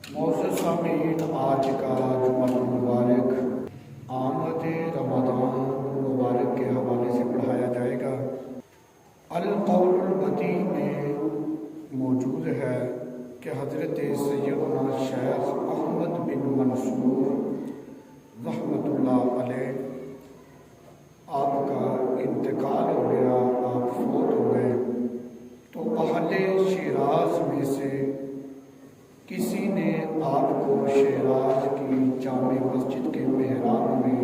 معزز سامعین، آج کا جمعہ مبارک آمد رمضان مبارک کے حوالے سے پڑھایا جائے گا۔ القول البدیع میں موجود ہے کہ حضرت سیدنا شیخ احمد بن منصور رحمۃ اللہ علیہ آپ کا انتقال ہو گیا، آپ فوت ہو گئے، تو اہل شیراز میں سے کسی نے آپ کو شیراز کی جامع مسجد کے محراب میں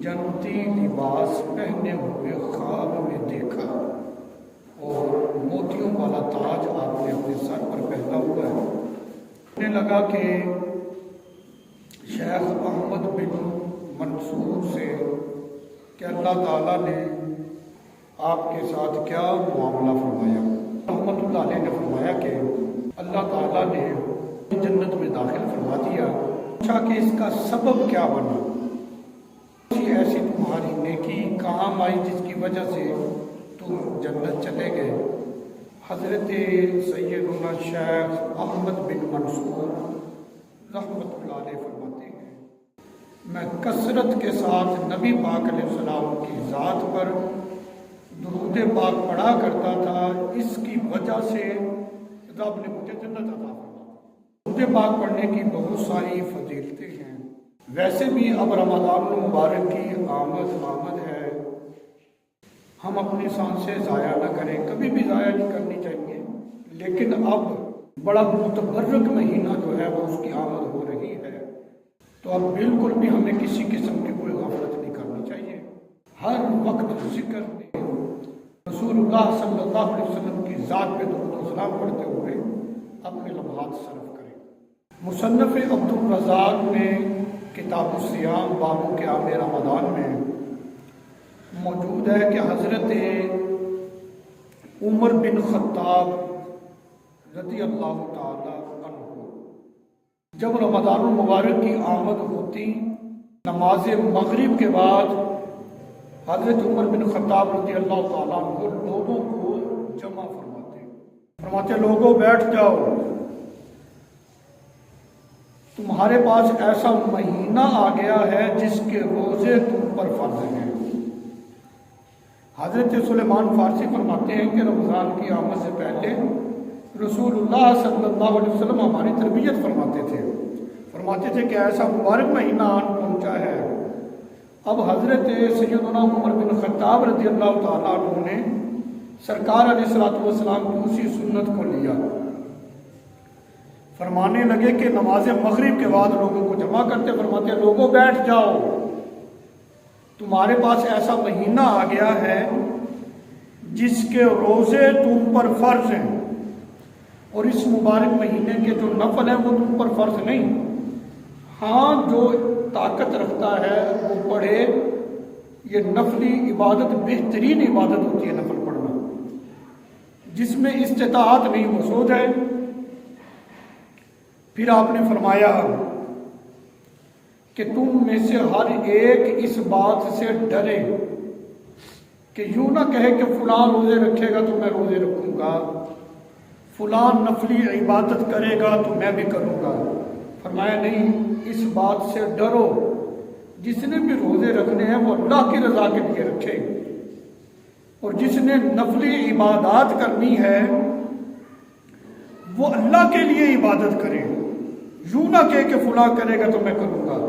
جنتی لباس پہنے ہوئے خواب میں دیکھا اور موتیوں والا تاج آپ نے اپنے سر پر پہنا ہوا ہے۔ انہیں لگا کہ شیخ احمد بن منصور سے کہ اللہ تعالیٰ نے آپ کے ساتھ کیا معاملہ فرمایا۔ رحمت اللہ علیہ نے فرمایا کہ اللہ تعالیٰ نے جنت میں داخل فرما دیا۔ پوچھا کہ اس کا سبب کیا بنا، ایسی تمہاری نیکی کام آئی جس کی وجہ سے تم جنت چلے گئے؟ حضرت سیدنا شیخ احمد بن منصور رحمت اللہ علیہ فرماتے ہیں، میں کثرت کے ساتھ نبی پاک علیہ السلام کی ذات پر درود پاک پڑھا کرتا تھا، اس کی وجہ سے رب نے مجھے جنت عطا فرمائی۔ درود پاک پڑھنے کی بہت ساری فضیلتیں ہیں۔ ویسے بھی اب رمضان المبارک کی آمد ہے، ہم اپنی سانسیں ضائع نہ کریں، کبھی بھی ضائع نہیں کرنی چاہیے، لیکن اب بڑا متبرک مہینہ جو ہے وہ اس کی آمد ہو رہی ہے، تو اب بالکل بھی ہمیں کسی قسم کی کوئی غفلت نہیں کرنی چاہیے۔ ہر وقت ذکر میں رسول اللہ صلی اللہ علیہ وسلم کی ذات پہ درود و سلام پڑھتے ہوئے اپنے لمحات صرف کریں۔ مصنف عبدالرزاق نے کتاب الصیام باب قیام رمضان میں موجود ہے کہ حضرت عمر بن خطاب رضی اللہ تعالی عنہ جب رمضان المبارک کی آمد ہوتی، نماز مغرب کے بعد حضرت عمر بن خطاب رضی اللہ تعالیٰ عنہ لوگوں کو جمع فرماتے لوگوں بیٹھ جاؤ، تمہارے پاس ایسا مہینہ آ گیا ہے جس کے روزے تم پر فرض ہیں۔ حضرت سلیمان فارسی فرماتے ہیں کہ رمضان کی آمد سے پہلے رسول اللہ صلی اللہ علیہ وسلم ہماری تربیت فرماتے تھے کہ ایسا مبارک مہینہ آن پہنچا ہے۔ اب حضرت سیدنا عمر بن خطاب رضی اللہ تعالیٰ عنہ نے سرکار علیہ السلام کی اسی سنت کو لیا، فرمانے لگے کہ نماز مغرب کے بعد لوگوں کو جمع کرتے فرماتے لوگوں بیٹھ جاؤ، تمہارے پاس ایسا مہینہ آ گیا ہے جس کے روزے تم پر فرض ہیں، اور اس مبارک مہینے کے جو نفل ہیں وہ تم پر فرض نہیں، ہاں جو طاقت رکھتا ہے وہ پڑھے، یہ نفلی عبادت بہترین عبادت ہوتی ہے نفل پڑھنا، جس میں استطاعت نہیں وہ سو جائے۔ پھر آپ نے فرمایا کہ تم میں سے ہر ایک اس بات سے ڈرے کہ یوں نہ کہے کہ فلاں روزے رکھے گا تو میں روزے رکھوں گا، فلاں نفلی عبادت کرے گا تو میں بھی کروں گا۔ فرمایا نہیں، اس بات سے ڈرو جس نے بھی روزے رکھنے ہیں وہ اللہ کی رضا کے لیے رکھے، اور جس نے نفلی عبادات کرنی ہے وہ اللہ کے لیے عبادت کرے، یوں نہ کہے کہ فلاں کرے گا تو میں کروں گا۔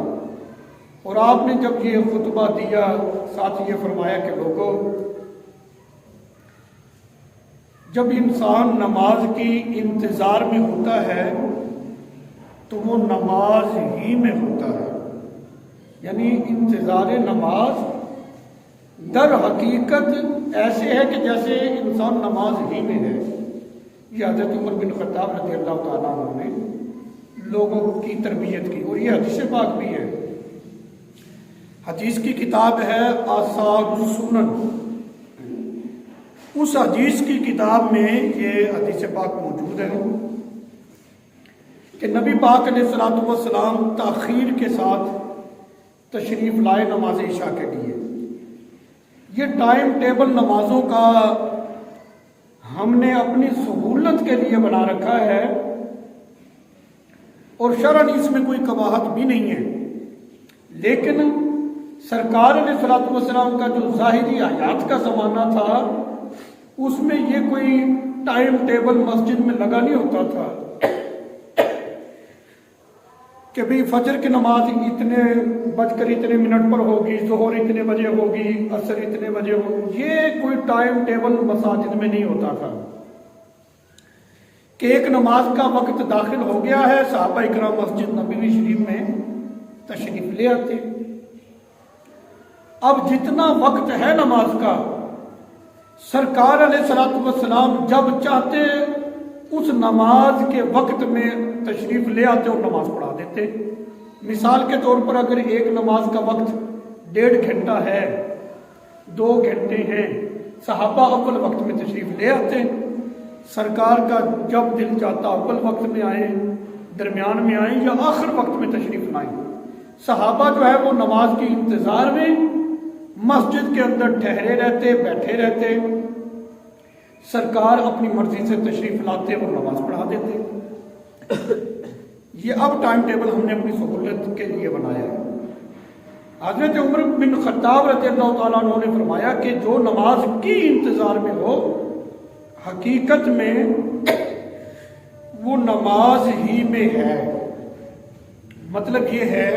اور آپ نے جب یہ خطبہ دیا ساتھ یہ فرمایا کہ لوگوں، جب انسان نماز کی انتظار میں ہوتا ہے تو وہ نماز ہی میں ہوتا ہے، یعنی انتظار نماز در حقیقت ایسے ہے کہ جیسے انسان نماز ہی میں ہے۔ یہ حضرت عمر بن خطاب رضی اللہ تعالیٰ عنہ نے لوگوں کی تربیت کی، اور یہ حدیث پاک بھی ہے، حدیث کی کتاب ہے آثار السنن، اس حدیث کی کتاب میں یہ حدیث پاک موجود ہے کہ نبی پاک علیہ السلام تاخیر کے ساتھ تشریف لائے نماز عشاء کے لیے۔ یہ ٹائم ٹیبل نمازوں کا ہم نے اپنی سہولت کے لیے بنا رکھا ہے اور شرعاً اس میں کوئی قباحت بھی نہیں ہے، لیکن سرکار علیہ الصلوۃ والسلام کا جو ظاہری حیات کا زمانہ تھا اس میں یہ کوئی ٹائم ٹیبل مسجد میں لگا نہیں ہوتا تھا کہ بھئی فجر کی نماز اتنے بج کر اتنے منٹ پر ہوگی، ظہر اتنے بجے ہوگی، عصر اتنے بجے ہوگی، یہ کوئی ٹائم ٹیبل مساجد میں نہیں ہوتا تھا کہ ایک نماز کا وقت داخل ہو گیا ہے، صحابہ اکرام مسجد نبوی شریف میں تشریف لے آتے۔ اب جتنا وقت ہے نماز کا، سرکار علیہ الصلوۃ والسلام جب چاہتے اس نماز کے وقت میں تشریف لے آتے اور نماز پڑھا دیتے۔ مثال کے طور پر اگر ایک نماز کا وقت 1.5 گھنٹہ ہے، 2 گھنٹے ہیں، صحابہ اول وقت میں تشریف لے آتے، سرکار کا جب دل چاہتا اول وقت میں آئیں، درمیان میں آئیں یا آخر وقت میں تشریف لائیں۔ صحابہ جو ہے وہ نماز کے انتظار میں مسجد کے اندر ٹھہرے رہتے، بیٹھے رہتے، سرکار اپنی مرضی سے تشریف لاتے اور نماز پڑھا دیتے۔ یہ اب ٹائم ٹیبل ہم نے اپنی سہولت کے لیے بنایا ہے۔ حضرت عمر بن خطاب رضی اللہ تعالیٰ عنہ نے فرمایا کہ جو نماز کی انتظار میں ہو، حقیقت میں وہ نماز ہی میں ہے۔ مطلب یہ ہے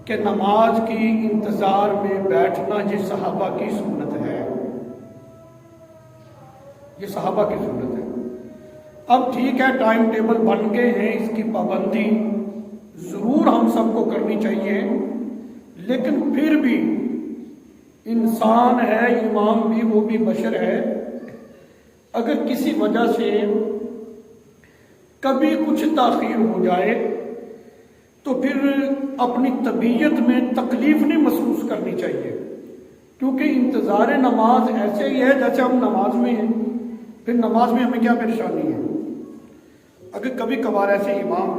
کہ نماز کی انتظار میں بیٹھنا یہ صحابہ کی سنت ہے، یہ صحابہ کی سنت ہے۔ اب ٹھیک ہے، ٹائم ٹیبل بن گئے ہیں، اس کی پابندی ضرور ہم سب کو کرنی چاہیے، لیکن پھر بھی انسان ہے، امام بھی، وہ بھی بشر ہے، اگر کسی وجہ سے کبھی کچھ تاخیر ہو جائے تو پھر اپنی طبیعت میں تکلیف نہیں محسوس کرنی چاہیے، کیونکہ انتظار نماز ایسے ہی ہے جیسے ہم نماز میں ہیں، پھر نماز میں ہمیں کیا پریشانی ہے۔ اگر کبھی کبھار ایسے امام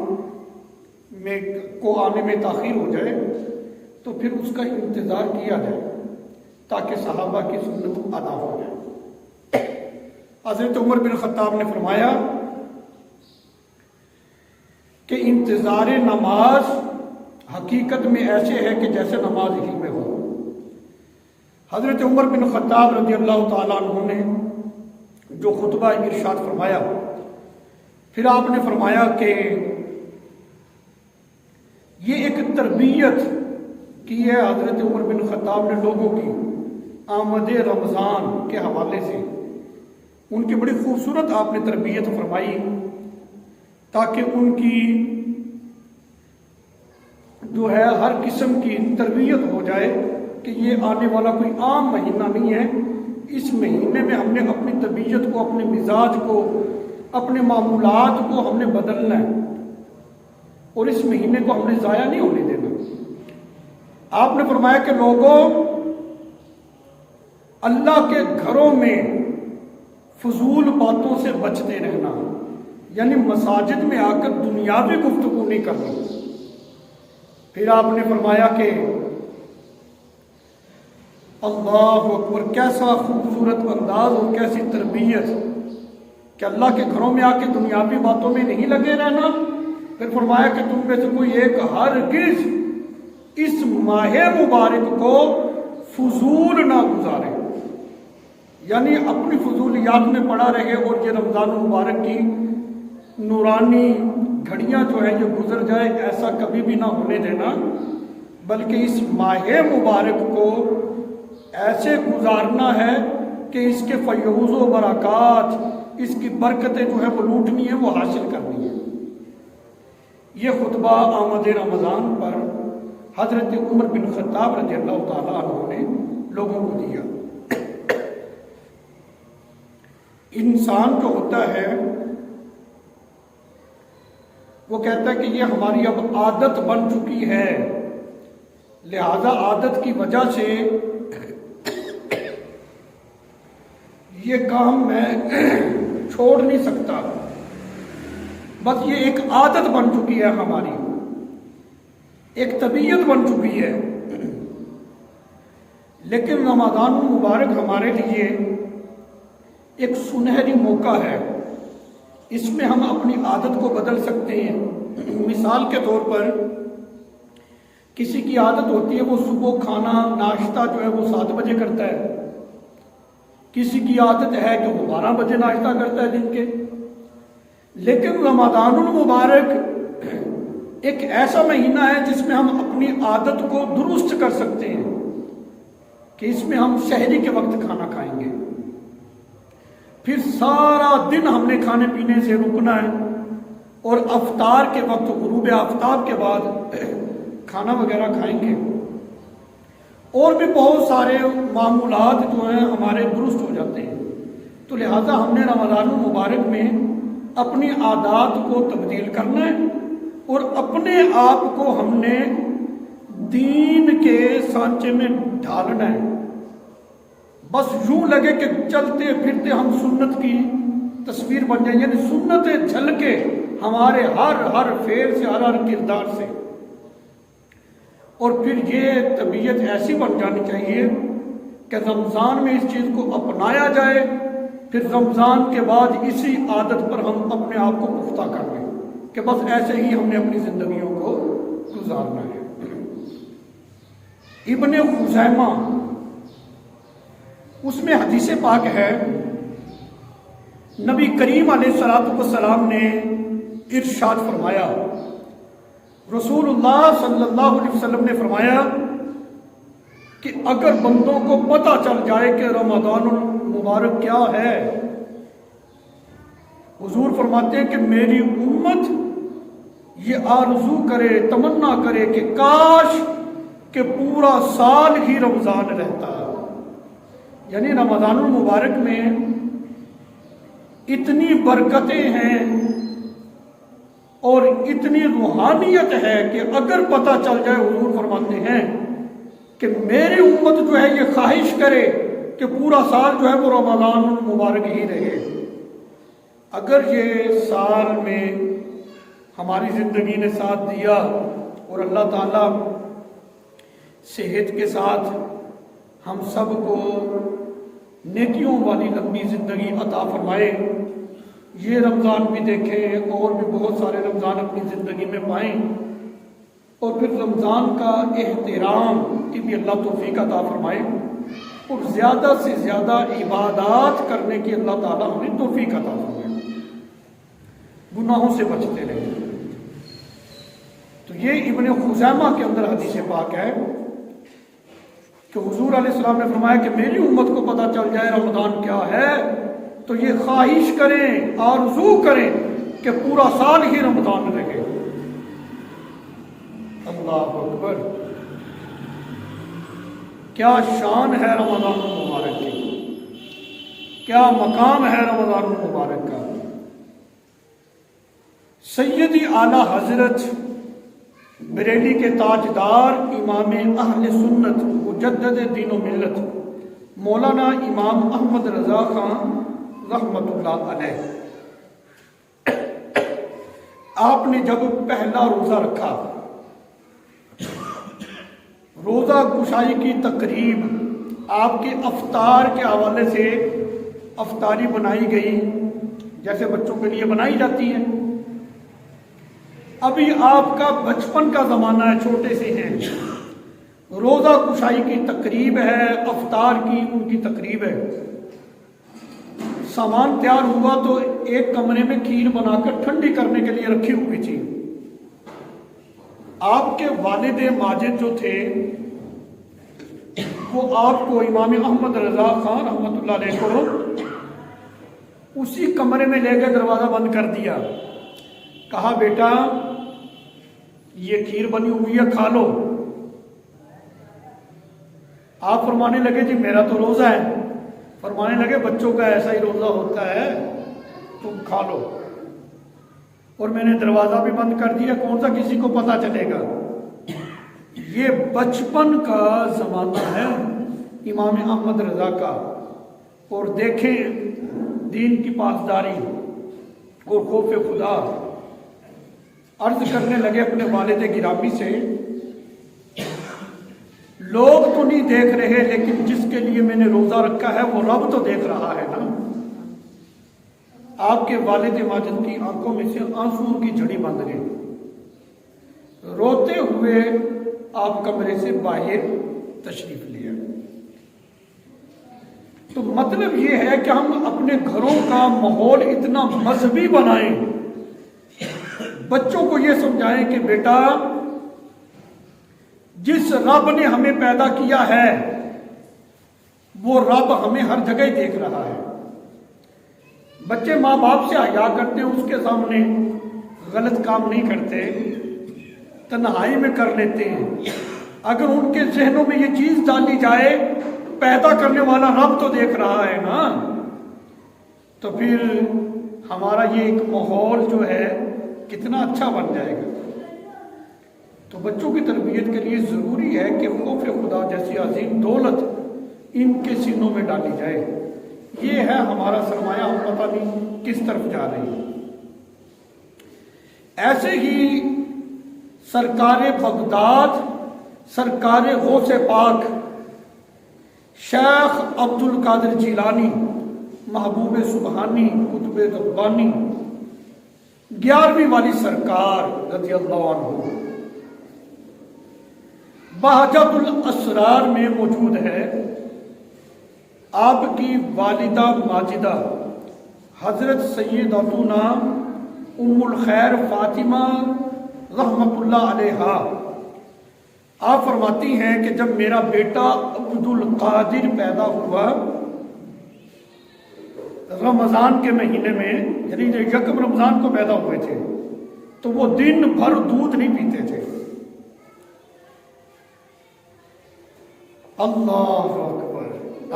میں کو آنے میں تاخیر ہو جائے تو پھر اس کا انتظار کیا جائے تاکہ صحابہ کی سنت ادا ہو جائے۔ حضرت عمر بن خطاب نے فرمایا کہ انتظار نماز حقیقت میں ایسے ہے کہ جیسے نماز ہی میں ہو۔ حضرت عمر بن خطاب رضی اللہ تعالیٰ عنہ نے جو خطبہ ارشاد فرمایا، پھر آپ نے فرمایا کہ یہ ایک تربیت کی ہے حضرت عمر بن خطاب نے لوگوں کی آمد رمضان کے حوالے سے، ان کی بڑی خوبصورت آپ نے تربیت فرمائی تاکہ ان کی جو ہے ہر قسم کی تربیت ہو جائے کہ یہ آنے والا کوئی عام مہینہ نہیں ہے، اس مہینے میں ہم نے اپنی طبیعت کو، اپنے مزاج کو، اپنے معمولات کو ہم نے بدلنا ہے اور اس مہینے کو ہم نے ضائع نہیں ہونے دینا۔ آپ نے فرمایا کہ لوگوں، اللہ کے گھروں میں فضول باتوں سے بچتے رہنا، یعنی مساجد میں آ کر دنیاوی گفتگو نہیں کرنی۔ پھر آپ نے فرمایا کہ اللہ اکبر، کیسا خوبصورت انداز اور کیسی تربیت کہ اللہ کے گھروں میں آ کے دنیاوی باتوں میں نہیں لگے رہنا۔ پھر فرمایا کہ تم میں سے کوئی ایک ہرگز اس ماہ مبارک کو فضول نہ گزارے، یعنی اپنی فضولیات میں پڑا رہے اور یہ رمضان المبارک کی نورانی گھڑیاں جو ہے یہ گزر جائے، ایسا کبھی بھی نہ ہونے دینا، بلکہ اس ماہ مبارک کو ایسے گزارنا ہے کہ اس کے فیوز و برکات، اس کی برکتیں جو ہے وہ لوٹنی ہے، وہ حاصل کرنی ہے۔ یہ خطبہ آمد رمضان پر حضرت عمر بن خطاب رضی اللہ تعالیٰ عنہ نے لوگوں کو دیا۔ انسان جو ہوتا ہے وہ کہتا ہے کہ یہ ہماری اب عادت بن چکی ہے، لہذا عادت کی وجہ سے یہ کام میں چھوڑ نہیں سکتا، بس یہ ایک عادت بن چکی ہے، ہماری ایک طبیعت بن چکی ہے۔ لیکن رمضان المبارک ہمارے لیے ایک سنہری موقع ہے اس میں ہم اپنی عادت کو بدل سکتے ہیں۔ مثال کے طور پر کسی کی عادت ہوتی ہے وہ صبح کھانا ناشتہ جو ہے وہ 7 بجے کرتا ہے، کسی کی عادت ہے کہ وہ 12 بجے ناشتہ کرتا ہے دن کے۔ لیکن رمضان المبارک ایک ایسا مہینہ ہے جس میں ہم اپنی عادت کو درست کر سکتے ہیں کہ اس میں ہم سحری کے وقت کھانا کھائیں گے، پھر سارا دن ہم نے کھانے پینے سے رکنا ہے، اور افطار کے وقت غروب آفتاب کے بعد کھانا وغیرہ کھائیں گے، اور بھی بہت سارے معمولات جو ہیں ہمارے درست ہو جاتے ہیں۔ تو لہٰذا ہم نے رمضان المبارک میں اپنی عادات کو تبدیل کرنا ہے، اور اپنے آپ کو ہم نے دین کے سانچے میں ڈھالنا ہے۔ بس یوں لگے کہ چلتے پھرتے ہم سنت کی تصویر بن جائیں، یعنی سنتیں جھلکے ہمارے ہر فعل سے، ہر کردار سے، اور پھر یہ طبیعت ایسی بن جانی چاہیے کہ رمضان میں اس چیز کو اپنایا جائے، پھر رمضان کے بعد اسی عادت پر ہم اپنے آپ کو پختہ کر لیں کہ بس ایسے ہی ہم نے اپنی زندگیوں کو گزارنا ہے۔ ابن خزیمہ اس میں حدیث پاک ہے، نبی کریم علیہ السلام نے ارشاد فرمایا، رسول اللہ صلی اللہ علیہ وسلم نے فرمایا کہ اگر بندوں کو پتہ چل جائے کہ رمضان المبارک کیا ہے، حضور فرماتے ہیں کہ میری امت یہ آرزو کرے، تمنا کرے کہ کاش کہ پورا سال ہی رمضان رہتا، یعنی رمضان المبارک میں اتنی برکتیں ہیں اور اتنی روحانیت ہے کہ اگر پتہ چل جائے، حضور فرماتے ہیں کہ میری امت جو ہے یہ خواہش کرے کہ پورا سال جو ہے وہ رمضان المبارک ہی رہے۔ اگر یہ سال میں ہماری زندگی نے ساتھ دیا اور اللہ تعالیٰ صحت کے ساتھ ہم سب کو نیکیوں والی لمبی زندگی عطا فرمائے، یہ رمضان بھی دیکھیں اور بھی بہت سارے رمضان اپنی زندگی میں پائیں، اور پھر رمضان کا احترام کی بھی اللہ توفیق عطا فرمائے، اور زیادہ سے زیادہ عبادات کرنے کی اللہ تعالیٰ ہمیں توفیق عطا فرمائے، گناہوں سے بچتے رہیں۔ تو یہ ابن خزیمہ کے اندر حدیث پاک ہے کہ حضور علیہ السلام نے فرمایا کہ میری امت کو پتہ چل جائے رمضان کیا ہے تو یہ خواہش کریں، آرزو کریں کہ پورا سال ہی رمضان رہے۔ اللہ اکبر، کیا شان ہے رمضان المبارک کی، کیا مقام ہے رمضان المبارک کا۔ سیدی اعلیٰ حضرت بریلی کے تاجدار امام اہل سنت مجدد دین و ملت مولانا امام احمد رضا خان رحمت اللہ علیہ، آپ نے جب پہلا روزہ رکھا، روزہ گشائی کی تقریب آپ کے افطار کے حوالے سے افطاری بنائی گئی، جیسے بچوں کے لیے بنائی جاتی ہے۔ ابھی آپ کا بچپن کا زمانہ ہے، چھوٹے سے ہیں، روزہ گشائی کی تقریب ہے، افطار کی ان کی تقریب ہے۔ سامان تیار ہوا تو ایک کمرے میں کھیر بنا کر ٹھنڈی کرنے کے لیے رکھی ہوئی تھی۔ آپ کے والد ماجد جو تھے وہ آپ کو امام احمد رضا خان رحمت اللہ علیہ کو اسی کمرے میں لے کے دروازہ بند کر دیا، کہا بیٹا یہ کھیر بنی ہوئی ہے، کھا لو۔ آپ فرمانے لگے جی میرا تو روزہ ہے، فرمانے لگے بچوں کا ایسا ہی روزہ ہوتا ہے، تم کھا لو۔ اور میں نے دروازہ بھی بند کر دیا، کون سا کسی کو پتہ چلے گا۔ یہ بچپن کا زمانہ ہے امام احمد رضا کا، اور دیکھیں دین کی پاسداری اور خوف خدا۔ عرض کرنے لگے اپنے والد گرامی سے، لوگ تو نہیں دیکھ رہے لیکن جس کے لیے میں نے روزہ رکھا ہے وہ رب تو دیکھ رہا ہے نا۔ آپ کے والد ماجد کی آنکھوں میں سے آنسو کی جھڑی بند گئی، روتے ہوئے آپ کمرے سے باہر تشریف لیا۔ تو مطلب یہ ہے کہ ہم اپنے گھروں کا ماحول اتنا مذہبی بنائیں، بچوں کو یہ سمجھائیں کہ بیٹا جس رب نے ہمیں پیدا کیا ہے وہ رب ہمیں ہر جگہ ہی دیکھ رہا ہے۔ بچے ماں باپ سے حیا کرتے ہیں، اس کے سامنے غلط کام نہیں کرتے، تنہائی میں کر لیتے ہیں۔ اگر ان کے ذہنوں میں یہ چیز ڈالی جائے پیدا کرنے والا رب تو دیکھ رہا ہے نا، تو پھر ہمارا یہ ایک ماحول جو ہے کتنا اچھا بن جائے گا۔ تو بچوں کی تربیت کے لیے ضروری ہے کہ خوف خدا جیسی عظیم دولت ان کے سینوں میں ڈالی جائے۔ یہ ہے ہمارا سرمایہ، ہم پتہ نہیں کس طرف جا رہے ہیں۔ ایسے ہی سرکار بغداد، سرکار غوث پاک شیخ عبد القادر جیلانی، محبوب سبحانی، قطب ربانی، 11ویں والی سرکار رضی اللہ عنہ بہجت الاسرار میں موجود ہے۔ آپ کی والدہ ماجدہ حضرت سیدتنا ام الخیر فاطمہ رحمت اللہ علیہا آپ فرماتی ہیں کہ جب میرا بیٹا عبد القادر پیدا ہوا رمضان کے مہینے میں، یعنی یکم رمضان کو پیدا ہوئے تھے، تو وہ دن بھر دودھ نہیں پیتے تھے۔ اللہ اکبر،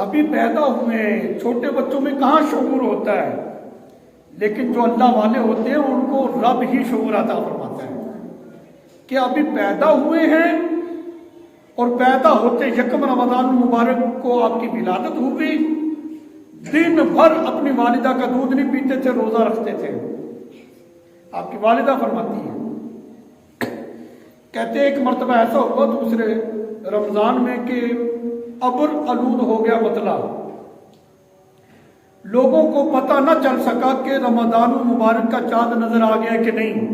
ابھی پیدا ہوئے چھوٹے بچوں میں کہاں شعور ہوتا ہے، لیکن جو اللہ والے ہوتے ہیں ان کو رب ہی شعور عطا فرماتا ہے کہ ابھی پیدا ہوئے ہیں، اور پیدا ہوتے یکم رمضان مبارک کو آپ کی ولادت ہوئی، دن بھر اپنی والدہ کا دودھ نہیں پیتے تھے، روزہ رکھتے تھے۔ آپ کی والدہ فرماتی ہیں، کہتے ایک مرتبہ ایسا ہوا دوسرے رمضان میں کہ ابر آلود ہو گیا مطلع، لوگوں کو پتہ نہ چل سکا کہ رمضان المبارک کا چاند نظر آ گیا کہ نہیں،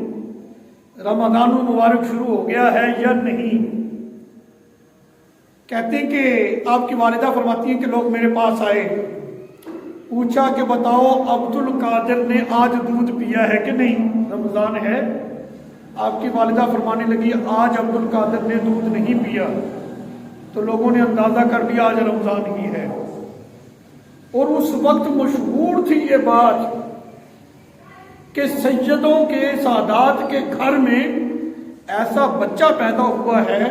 رمضان المبارک شروع ہو گیا ہے یا نہیں۔ کہتے ہیں کہ آپ کی والدہ فرماتی ہیں کہ لوگ میرے پاس آئے، پوچھا کہ بتاؤ عبد القادر نے آج دودھ پیا ہے کہ نہیں، رمضان ہے۔ آپ کی والدہ فرمانے لگی آج عبد القادر نے دودھ نہیں پیا، تو لوگوں نے اندازہ کر لیا آج رمضان ہی ہے۔ اور اس وقت مشہور تھی یہ بات کہ سیدوں کے سادات کے گھر میں ایسا بچہ پیدا ہوا ہے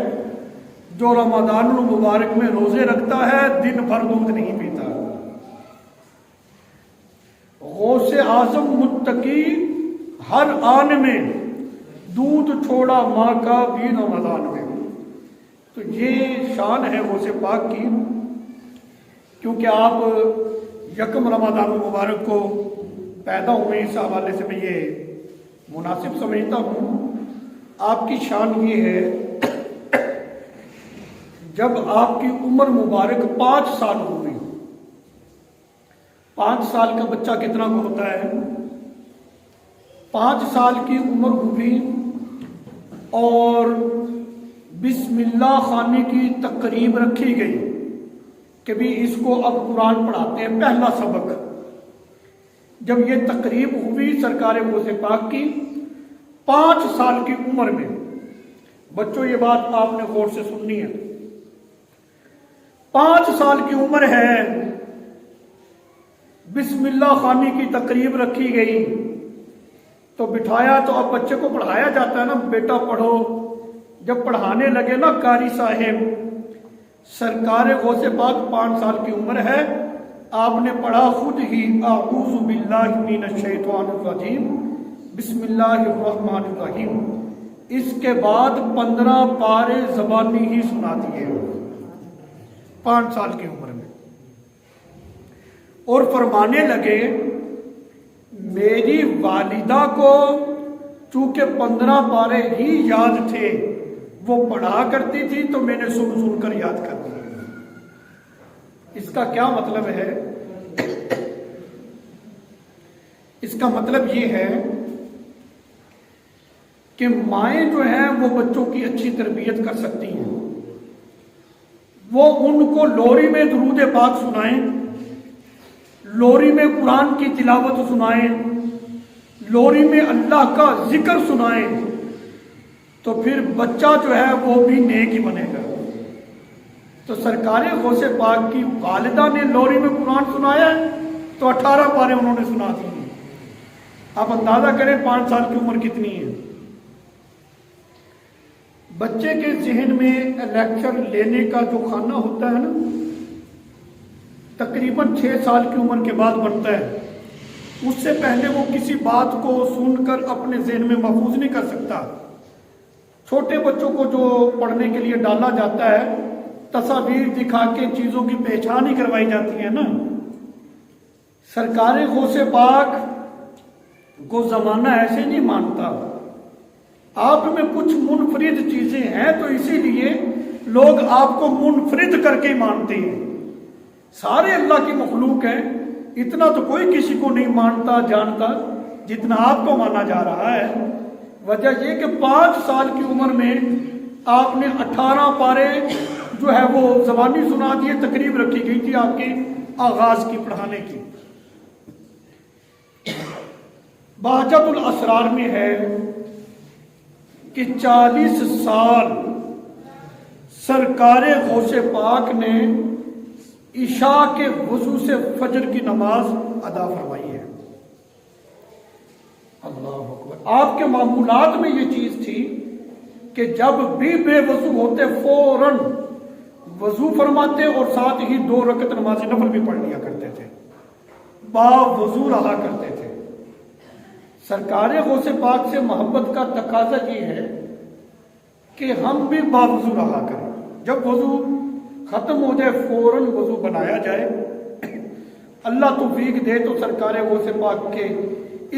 جو رمضان المبارک میں روزے رکھتا ہے، دن بھر دودھ نہیں پیتا۔ غوث اعظم متقی ہر آن میں دودھ چھوڑا ماں کا بھی رمضان میں۔ تو یہ شان ہے غوث پاک کی، کیونکہ آپ یکم رمضان المبارک کو پیدا ہوئے، اس حوالے سے میں یہ مناسب سمجھتا ہوں۔ آپ کی شان یہ ہے جب آپ کی عمر مبارک 5 سال ہوئی، 5 سال کا بچہ کتنا کو ہوتا ہے، 5 سال کی عمر ہوئی اور بسم اللہ خوانی کی تقریب رکھی گئی کہ بھی اس کو اب قرآن پڑھاتے ہیں، پہلا سبق۔ جب یہ تقریب ہوئی سرکار غوث پاک کی 5 سال کی عمر میں، بچوں یہ بات آپ نے غور سے سننی ہے، 5 سال کی عمر ہے، بسم اللہ خوانی کی تقریب رکھی گئی، تو بٹھایا، تو اب بچے کو پڑھایا جاتا ہے نا، بیٹا پڑھو۔ جب پڑھانے لگے نا قاری صاحب، سرکار غوث پاک 5 سال کی عمر ہے، آپ نے پڑھا خود ہی اعوذ باللہ من الشیطان الرجیم بسم اللہ الرحمن الرحیم، اس کے بعد 15 پارے زبانی ہی سنا دیے 5 سال کی عمر میں، اور فرمانے لگے میری والدہ کو چونکہ 15 پارے ہی یاد تھے، وہ پڑھا کرتی تھی تو میں نے سن سن کر یاد کر دیا۔ اس کا کیا مطلب ہے؟ اس کا مطلب یہ ہے کہ مائیں جو ہیں وہ بچوں کی اچھی تربیت کر سکتی ہیں، وہ ان کو لوری میں درود پاک سنائیں، لوری میں قرآن کی تلاوت سنائیں، لوری میں اللہ کا ذکر سنائیں، تو پھر بچہ جو ہے وہ بھی نیک ہی بنے گا۔ تو سرکار غوث پاک کی والدہ نے لوری میں قرآن سنایا تو 18 پارے انہوں نے سنا دی۔ آپ اندازہ کریں 5 سال کی عمر کتنی ہے۔ بچے کے ذہن میں لیکچر لینے کا جو خانہ ہوتا ہے نا، تقریباً 6 سال کی عمر کے بعد بنتا ہے۔ اس سے پہلے وہ کسی بات کو سن کر اپنے ذہن میں محفوظ نہیں کر سکتا۔ چھوٹے بچوں کو جو پڑھنے کے لیے ڈالا جاتا ہے، تصاویر دکھا کے چیزوں کی پہچان ہی کروائی جاتی ہے نا۔ سرکار غوث پاک کو زمانہ ایسے نہیں مانتا، آپ میں کچھ منفرد چیزیں ہیں تو اسی لیے لوگ آپ کو منفرد کر کے مانتے ہیں۔ سارے اللہ کی مخلوق ہیں، اتنا تو کوئی کسی کو نہیں مانتا جانتا جتنا آپ کو مانا جا رہا ہے۔ وجہ یہ کہ 5 سال کی عمر میں آپ نے 18 پارے جو ہے وہ زبانی سنا دیے۔ تقریب رکھی گئی تھی آپ کے آغاز کی پڑھانے کی۔ بہجت الاسرار میں ہے کہ 40 سال سرکار غوث پاک نے عشاء کے وضو سے فجر کی نماز ادا فرمائی ہے۔ اللہ اکبر۔ آپ کے معمولات میں یہ چیز تھی کہ جب بھی بے وضو ہوتے فوراً وضو فرماتے اور ساتھ ہی 2 رکعت نماز نفل بھی پڑھ لیا کرتے تھے، با وضو رہا کرتے تھے۔ سرکار غوث پاک سے محبت کا تقاضا یہ ہے کہ ہم بھی با وضو رہا کریں۔ جب وضو ختم ہو جائے فوراً وضو بنایا جائے۔ اللہ توفیق دے تو سرکار غوث پاک کے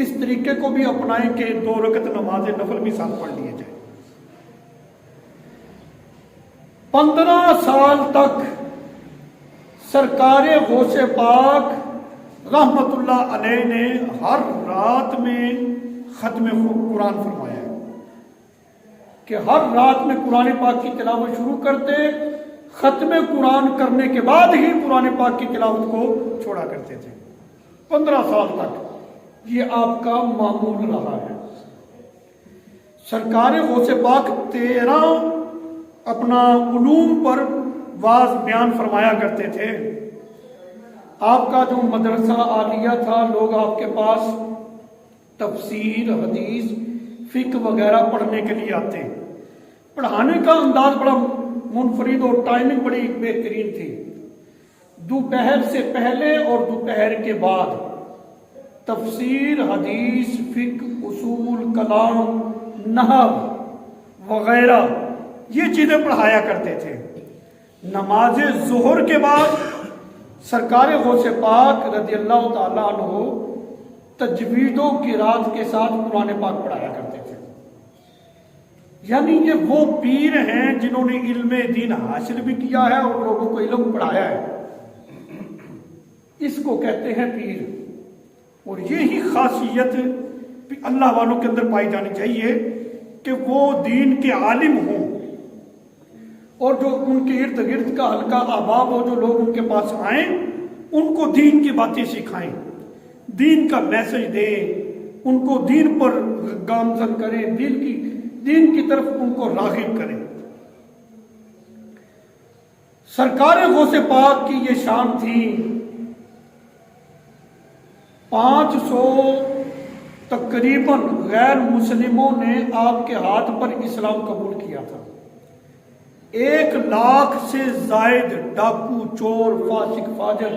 اس طریقے کو بھی اپنائیں کہ 2 رکعت نماز نفل بھی ساتھ پڑھ لیے جائے۔ 15 سال تک سرکار غوث پاک رحمت اللہ علیہ نے ہر رات میں ختم قرآن فرمایا ہے کہ ہر رات میں قرآن پاک کی تلاوت شروع کرتے، ختم قرآن کرنے کے بعد ہی قرآن پاک کی تلاوت کو چھوڑا کرتے تھے۔ 15 سال تک یہ آپ کا معمول رہا ہے۔ سرکار غوث پاک 13 اپنا علوم پر واز بیان فرمایا کرتے تھے۔ آپ کا جو مدرسہ عالیہ تھا، لوگ آپ کے پاس تفسیر، حدیث، فقہ وغیرہ پڑھنے کے لیے آتے ہیں۔ پڑھانے کا انداز بڑا منفرد اور ٹائمنگ بڑی بہترین تھی۔ دوپہر سے پہلے اور دوپہر کے بعد تفسیر، حدیث، فقہ، اصول، کلام، نحو وغیرہ یہ چیزیں پڑھایا کرتے تھے۔ نماز ظہر کے بعد سرکار غوث پاک رضی اللہ تعالیٰ عنہ تجوید و قرات کے ساتھ قرآن پاک پڑھایا کرتے تھے۔ یعنی یہ وہ پیر ہیں جنہوں نے علم دین حاصل بھی کیا ہے اور لوگوں کو علم پڑھایا ہے، اس کو کہتے ہیں پیر۔ اور یہی خاصیت اللہ والوں کے اندر پائی جانی چاہیے کہ وہ دین کے عالم ہوں اور جو ان کے ارد گرد کا حلقہ احباب ہو، جو لوگ ان کے پاس آئیں ان کو دین کی باتیں سکھائیں، دین کا میسج دیں، ان کو دین پر گامزن کریں، دین کی طرف ان کو راغب کریں۔ سرکار غوث پاک کی یہ شان تھی۔ 500 تقریباً غیر مسلموں نے آپ کے ہاتھ پر اسلام قبول کیا تھا۔ 1 لاکھ سے زائد ڈاکو، چور، فاسق، فاجر،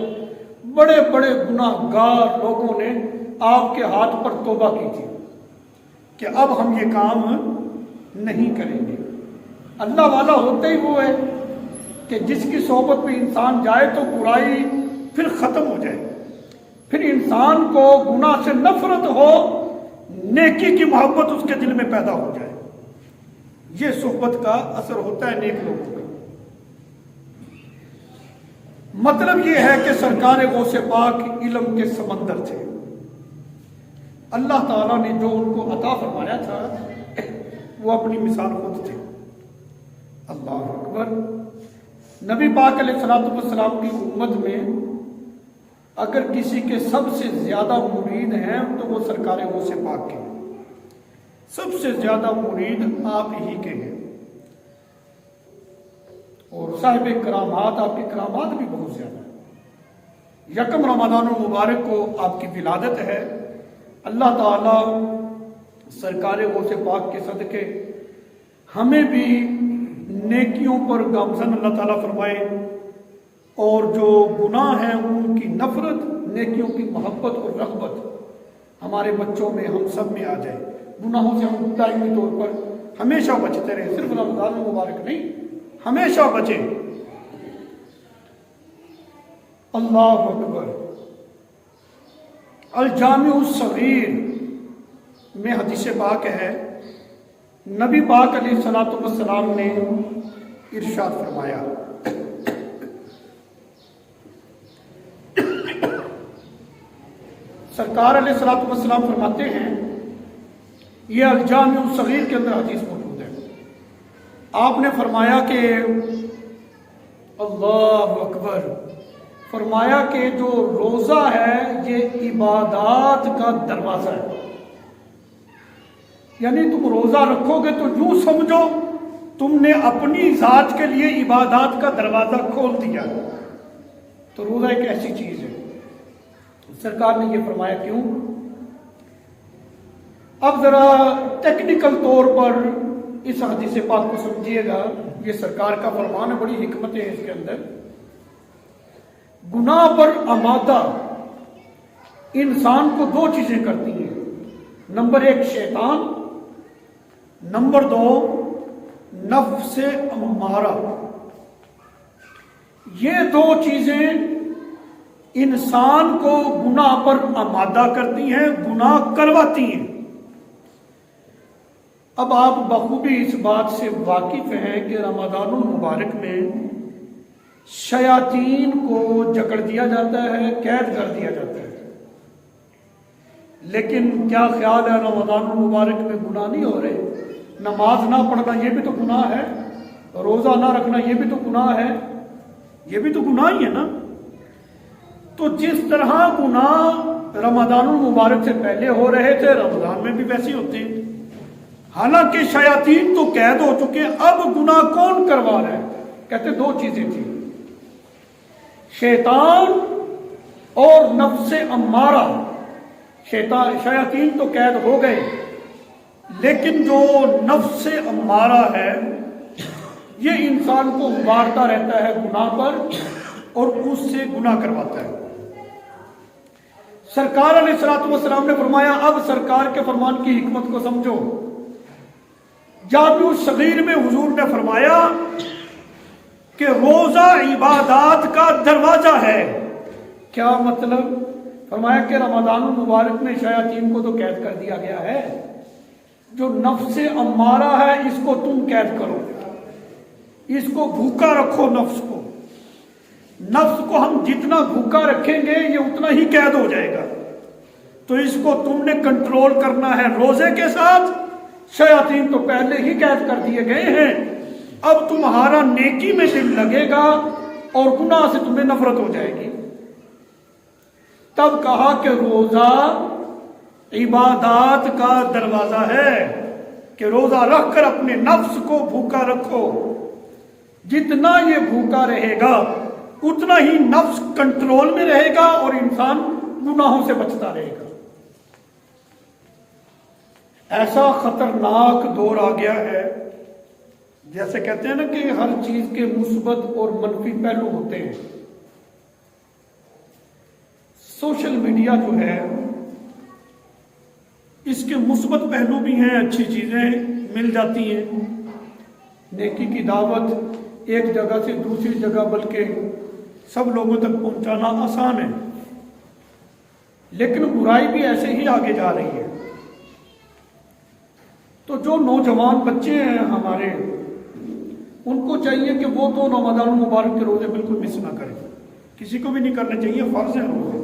بڑے بڑے گناہ گار لوگوں نے آپ کے ہاتھ پر توبہ کی تھی کہ اب ہم یہ کام نہیں کریں گے۔ اللہ والا ہوتا ہی وہ ہے کہ جس کی صحبت میں انسان جائے تو برائی پھر ختم ہو جائے، پھر انسان کو گناہ سے نفرت ہو، نیکی کی محبت اس کے دل میں پیدا ہو جائے۔ یہ صحبت کا اثر ہوتا ہے نیک لوگوں کا۔ مطلب یہ ہے کہ سرکار غوث پاک علم کے سمندر تھے۔ اللہ تعالیٰ نے جو ان کو عطا فرمایا تھا وہ اپنی مثال خود تھے۔ اللہ اکبر۔ نبی پاک علیہ الصلوۃ والسلام کی امت میں اگر کسی کے سب سے زیادہ مرید ہیں تو وہ سرکار غوث پاک کے ہیں۔ سب سے زیادہ مرید آپ ہی کے ہیں، اور صاحب کرامات، آپ کی کرامات بھی بہت زیادہ ہیں۔ یکم رمضان المبارک کو آپ کی ولادت ہے۔ اللہ تعالیٰ سرکار غوث پاک کے صدقے ہمیں بھی نیکیوں پر گامزن اللہ تعالیٰ فرمائے، اور جو گناہ ہیں ان کی نفرت، نیکیوں کی محبت اور رغبت ہمارے بچوں میں، ہم سب میں آ جائے۔ گناہوں سے ہم دائمی طور پر ہمیشہ بچتے رہیں، صرف رمضان المبارک نہیں، ہمیشہ بچیں۔ اللہ اکبر۔ الجامع الصغیر میں حدیث پاک ہے، نبی پاک علیہ الصلوۃ والسلام نے ارشاد فرمایا، سرکار علیہ الصلوۃ والسلام فرماتے ہیں، یہ الجامع الصغیر کے اندر حدیث موجود ہے، آپ نے فرمایا کہ اللہ اکبر، فرمایا کہ جو روزہ ہے یہ عبادات کا دروازہ ہے، یعنی تم روزہ رکھو گے تو یوں سمجھو تم نے اپنی ذات کے لیے عبادات کا دروازہ کھول دیا۔ تو روزہ ایک ایسی چیز ہے۔ سرکار نے یہ فرمایا کیوں؟ اب ذرا ٹیکنیکل طور پر اس حدیث پاک کو سمجھیے گا، یہ سرکار کا فرمان ہے، بڑی حکمتیں ہیں اس کے اندر۔ گناہ پر آمادہ انسان کو دو چیزیں کرتی ہیں، نمبر ایک شیطان، نمبر دو نفس امارہ۔ یہ دو چیزیں انسان کو گناہ پر آمادہ کرتی ہیں، گناہ کرواتی ہیں۔ اب آپ بخوبی اس بات سے واقف ہیں کہ رمضان المبارک میں شیاطین کو جکڑ دیا جاتا ہے، قید کر دیا جاتا ہے، لیکن کیا خیال ہے رمضان المبارک میں گناہ نہیں ہو رہے؟ نماز نہ پڑھنا یہ بھی تو گناہ ہے، روزہ نہ رکھنا یہ بھی تو گناہ ہے، یہ بھی تو گناہ ہی ہے نا۔ تو جس طرح گناہ رمضان المبارک سے پہلے ہو رہے تھے، رمضان میں بھی ویسے ہوتے ہیں، حالانکہ شیاطین تو قید ہو چکے، اب گناہ کون کروا رہا ہے؟ کہتے دو چیزیں تھیں، شیطان اور نفس امارہ۔ شیاطین تو قید ہو گئے، لیکن جو نفس امارہ ہے یہ انسان کو ابھارتا رہتا ہے گناہ پر اور اس سے گناہ کرواتا ہے۔ سرکار علیہ الصلوۃ والسلام نے فرمایا، اب سرکار کے فرمان کی حکمت کو سمجھو۔ جامع الصغیر میں حضور نے فرمایا کہ روزہ عبادات کا دروازہ ہے۔ کیا مطلب؟ فرمایا کہ رمضان المبارک میں شیاطین کو تو قید کر دیا گیا ہے، جو نفس امارہ ہے اس کو تم قید کرو، اس کو بھوکا رکھو۔ نفس کو ہم جتنا بھوکا رکھیں گے یہ اتنا ہی قید ہو جائے گا، تو اس کو تم نے کنٹرول کرنا ہے روزے کے ساتھ۔ شیاطین تو پہلے ہی قید کر دیے گئے ہیں، اب تمہارا نیکی میں دل لگے گا اور گناہ سے تمہیں نفرت ہو جائے گی۔ تب کہا کہ روزہ عبادات کا دروازہ ہے، کہ روزہ رکھ کر اپنے نفس کو بھوکا رکھو۔ جتنا یہ بھوکا رہے گا اتنا ہی نفس کنٹرول میں رہے گا اور انسان گناہوں سے بچتا رہے گا۔ ایسا خطرناک دور آ گیا ہے، جیسے کہتے ہیں نا کہ ہر چیز کے مثبت اور منفی پہلو ہوتے ہیں۔ سوشل میڈیا جو ہے اس کے مثبت پہلو بھی ہیں، اچھی چیزیں مل جاتی ہیں، نیکی کی دعوت ایک جگہ سے دوسری جگہ بلکہ سب لوگوں تک پہنچانا آسان ہے، لیکن برائی بھی ایسے ہی آگے جا رہی ہے۔ تو جو نوجوان بچے ہیں ہمارے، ان کو چاہیے کہ وہ تو رمضان المبارک کے روزے بالکل مس نہ کریں، کسی کو بھی نہیں کرنے چاہیے، فرض ہے روزے۔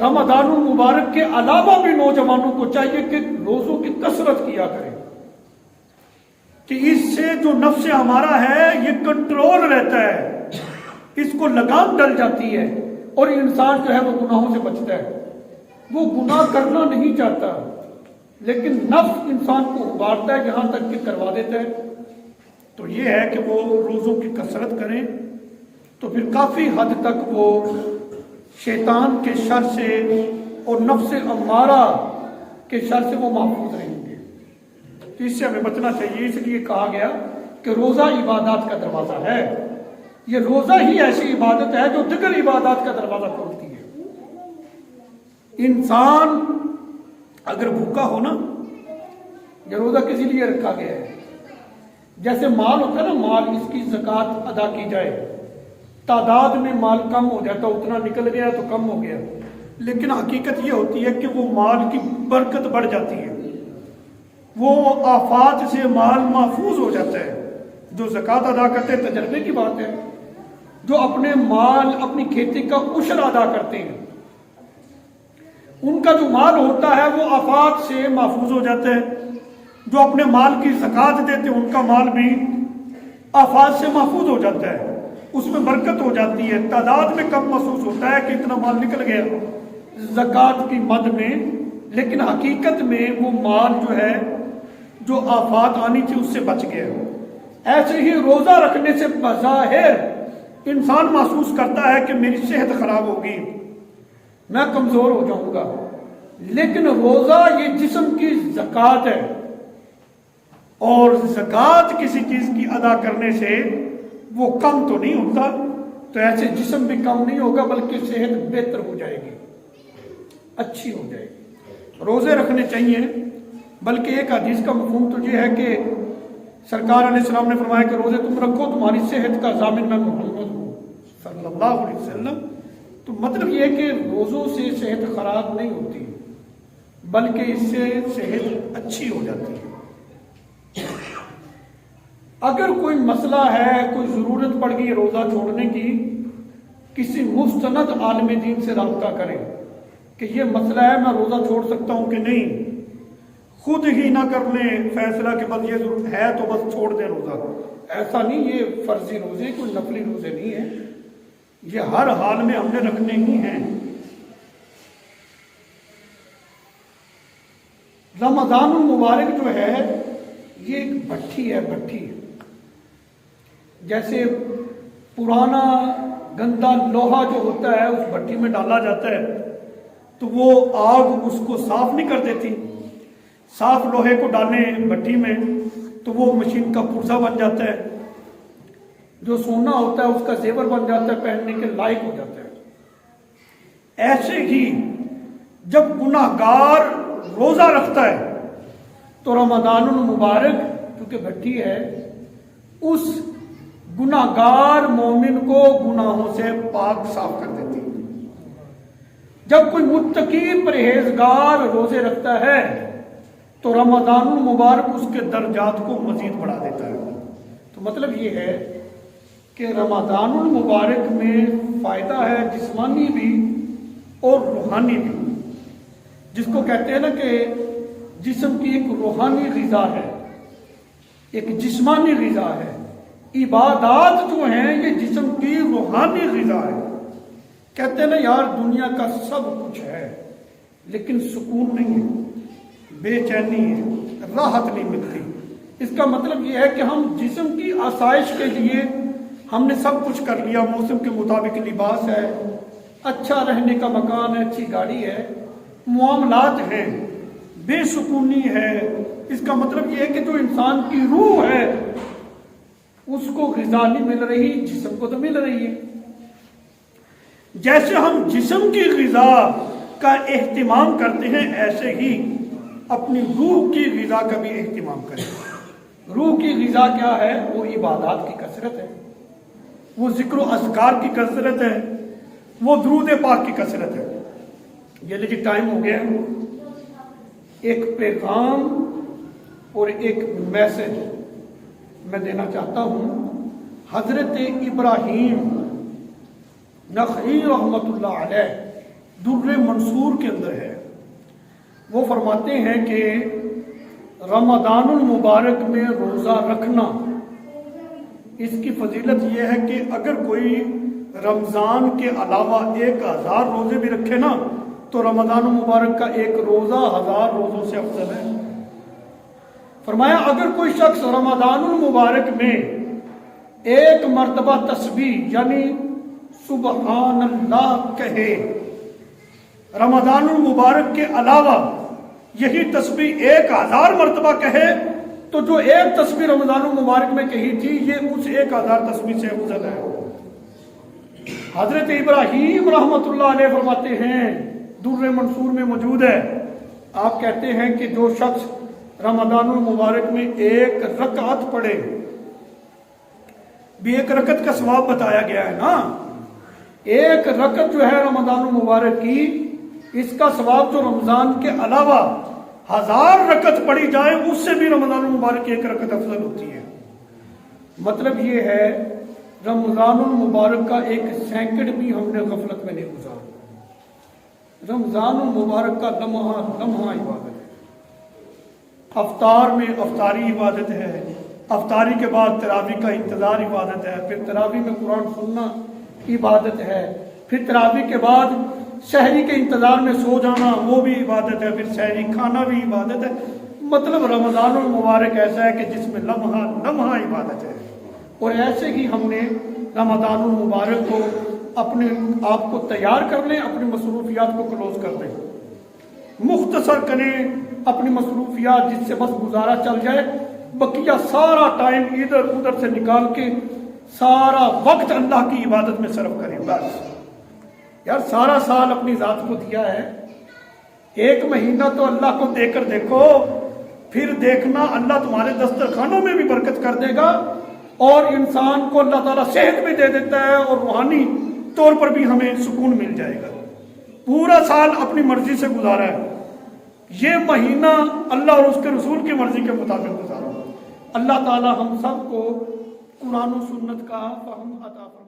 رمضان المبارک کے علاوہ بھی نوجوانوں کو چاہیے کہ روزوں کی کثرت کیا کریں، کہ اس سے جو نفس ہمارا ہے یہ کنٹرول رہتا ہے، اس کو لگام ڈل جاتی ہے اور انسان جو ہے وہ گناہوں سے بچتا ہے۔ وہ گناہ کرنا نہیں چاہتا لیکن نفس انسان کو ابھارتا ہے یہاں تک کہ کروا دیتا ہے۔ تو یہ ہے کہ وہ روزوں کی کثرت کریں تو پھر کافی حد تک وہ شیطان کے شر سے اور نفس امارہ کے شر سے وہ محفوظ رہیں گے۔ تو اس سے ہمیں بچنا چاہیے، اس لیے کہا گیا کہ روزہ عبادات کا دروازہ ہے۔ یہ روزہ ہی ایسی عبادت ہے جو دیگر عبادات کا دروازہ کھولتی ہے۔ انسان اگر بھوکا ہو نا، یہ روزہ کسی لیے رکھا گیا ہے، جیسے مال ہوتا ہے نا، مال اس کی زکوٰۃ ادا کی جائے، تعداد میں مال کم ہو جاتا، اتنا نکل گیا تو کم ہو گیا، لیکن حقیقت یہ ہوتی ہے کہ وہ مال کی برکت بڑھ جاتی ہے، وہ آفات سے مال محفوظ ہو جاتا ہے۔ جو زکوٰۃ ادا کرتے ہیں تجربے کی بات ہے، جو اپنے مال اپنی کھیتی کا عشر ادا کرتے ہیں، ان کا جو مال ہوتا ہے وہ آفات سے محفوظ ہو جاتا ہے۔ جو اپنے مال کی زکوٰۃ دیتے ہیں ان کا مال بھی آفات سے محفوظ ہو جاتا ہے، اس میں برکت ہو جاتی ہے، تعداد میں کم محسوس ہوتا ہے کہ اتنا مال نکل گیا زکوٰۃ کی مد میں، لیکن حقیقت میں وہ مال جو ہے جو آفات آنی تھی اس سے بچ گیا۔ ایسے ہی روزہ رکھنے سے بظاہر انسان محسوس کرتا ہے کہ میری صحت خراب ہوگی، میں کمزور ہو جاؤں گا، لیکن روزہ یہ جسم کی زکوٰۃ ہے، اور زکوٰۃ کسی چیز کی ادا کرنے سے وہ کم تو نہیں ہوتا، تو ایسے جسم بھی کم نہیں ہوگا بلکہ صحت بہتر ہو جائے گی، اچھی ہو جائے گی۔ روزے رکھنے چاہیے، بلکہ ایک حدیث کا مفہوم تو یہ ہے کہ سرکار علیہ السلام نے فرمایا کہ روزے تم رکھو، تمہاری صحت کا ضامن میں محمد ہوں صلی اللہ علیہ وسلم۔ تو مطلب یہ ہے کہ روزوں سے صحت خراب نہیں ہوتی بلکہ اس سے صحت اچھی ہو جاتی ہے۔ اگر کوئی مسئلہ ہے، کوئی ضرورت پڑ گئی روزہ چھوڑنے کی، کسی مستند عالم دین سے رابطہ کریں کہ یہ مسئلہ ہے، میں روزہ چھوڑ سکتا ہوں کہ نہیں۔ خود ہی نہ کر لیں فیصلہ کہ بس یہ ضرورت ہے تو بس چھوڑ دیں روزہ، ایسا نہیں۔ یہ فرضی روزے کوئی نفلی روزے نہیں ہیں، یہ ہر حال میں ہم نے رکھنے ہی ہیں۔ رمضان المبارک جو ہے یہ ایک بھٹی ہے، بھٹی جیسے پرانا گندا لوہا جو ہوتا ہے اس بھٹی میں ڈالا جاتا ہے تو وہ آگ اس کو صاف نہیں کر دیتی، صاف لوہے کو ڈالیں بھٹی میں تو وہ مشین کا پرزا بن جاتا ہے، جو سونا ہوتا ہے اس کا زیور بن جاتا ہے، پہننے کے لائق ہو جاتا ہے۔ ایسے ہی جب گناہگار روزہ رکھتا ہے تو رمضان المبارک کیونکہ بھٹی ہے، اس گناہگار مومن کو گناہوں سے پاک صاف کر دیتی ہے۔ جب کوئی متقی پرہیزگار روزے رکھتا ہے تو رمضان المبارک اس کے درجات کو مزید بڑھا دیتا ہے۔ تو مطلب یہ ہے کہ رمضان المبارک میں فائدہ ہے جسمانی بھی اور روحانی بھی، جس کو کہتے ہیں نا کہ جسم کی ایک روحانی غذا ہے، ایک جسمانی غذا ہے۔ عبادات جو ہیں یہ جسم کی روحانی غذا ہے۔ کہتے ہیں نا یار دنیا کا سب کچھ ہے لیکن سکون نہیں ہے، بے چینی ہے، راحت نہیں ملتی۔ اس کا مطلب یہ ہے کہ ہم جسم کی آسائش کے لیے ہم نے سب کچھ کر لیا، موسم کے مطابق لباس ہے، اچھا رہنے کا مکان ہے، اچھی گاڑی ہے، معاملات ہیں، بے سکونی ہے۔ اس کا مطلب یہ ہے کہ جو انسان کی روح ہے اس کو غذا نہیں مل رہی، جسم کو تو مل رہی ہے۔ جیسے ہم جسم کی غذا کا اہتمام کرتے ہیں ایسے ہی اپنی روح کی غذا کا بھی اہتمام کریں۔ روح کی غذا کیا ہے؟ وہ عبادات کی کثرت ہے، وہ ذکر و اذکار کی کثرت ہے، وہ درود پاک کی کثرت ہے۔ یہ لیجیے ٹائم ہو گیا، ایک پیغام اور ایک میسج میں دینا چاہتا ہوں۔ حضرت ابراہیم نخعی رحمۃ اللہ علیہ در منصور کے اندر ہے، وہ فرماتے ہیں کہ رمضان المبارک میں روزہ رکھنا، اس کی فضیلت یہ ہے کہ اگر کوئی رمضان کے علاوہ 1000 روزے بھی رکھے نا تو رمضان المبارک کا ایک روزہ 1000 روزوں سے افضل ہے۔ فرمایا اگر کوئی شخص رمضان المبارک میں ایک مرتبہ تسبیح یعنی سبحان اللہ کہے، رمضان المبارک کے علاوہ یہی تسبیح 1000 مرتبہ کہے تو جو ایک تسبیح رمضان المبارک میں کہی تھی یہ اس 1000 تسبیح سے افضل ہے۔ حضرت ابراہیم رحمۃ اللہ علیہ فرماتے ہیں، در منصور میں موجود ہے، آپ کہتے ہیں کہ جو شخص رمضان المبارک میں ایک رکعت پڑھے، بھی ایک رکعت کا ثواب بتایا گیا ہے نا، ایک رکعت جو ہے رمضان المبارک کی، اس کا ثواب جو رمضان کے علاوہ 1000 رکعت پڑھی جائے اس سے بھی رمضان المبارک کی ایک رکعت افضل ہوتی ہے۔ مطلب یہ ہے رمضان المبارک کا ایک سیکنڈ بھی ہم نے غفلت میں نہیں گزارا۔ رمضان المبارک کا لمحہ لمحہ عبادت ہے۔ افطار میں افطاری عبادت ہے، افطاری کے بعد تراویح کا انتظار عبادت ہے، پھر تراویح میں قرآن سننا عبادت ہے، پھر تراویح کے بعد سحری کے انتظار میں سو جانا وہ بھی عبادت ہے، پھر سحری کھانا بھی عبادت ہے۔ مطلب رمضان المبارک ایسا ہے کہ جس میں لمحہ لمحہ عبادت ہے، اور ایسے ہی ہم نے رمضان المبارک کو اپنے آپ کو تیار کر لیں، اپنی مصروفیات کو کلوز کر دیں، مختصر کریں اپنی مصروفیات جس سے بس گزارا چل جائے، بقیہ سارا ٹائم ادھر ادھر سے نکال کے سارا وقت اللہ کی عبادت میں صرف کریں۔ بس یار سارا سال اپنی ذات کو دیا ہے، ایک مہینہ تو اللہ کو دے کر دیکھو، پھر دیکھنا اللہ تمہارے دسترخوانوں میں بھی برکت کر دے گا، اور انسان کو اللہ تعالیٰ صحت بھی دے دیتا ہے اور روحانی طور پر بھی ہمیں سکون مل جائے گا۔ پورا سال اپنی مرضی سے گزارا ہے، یہ مہینہ اللہ اور اس کے رسول کی مرضی کے مطابق گزارا۔ اللہ تعالیٰ ہم سب کو قرآن و سنت کا فہم عطا فرمائے۔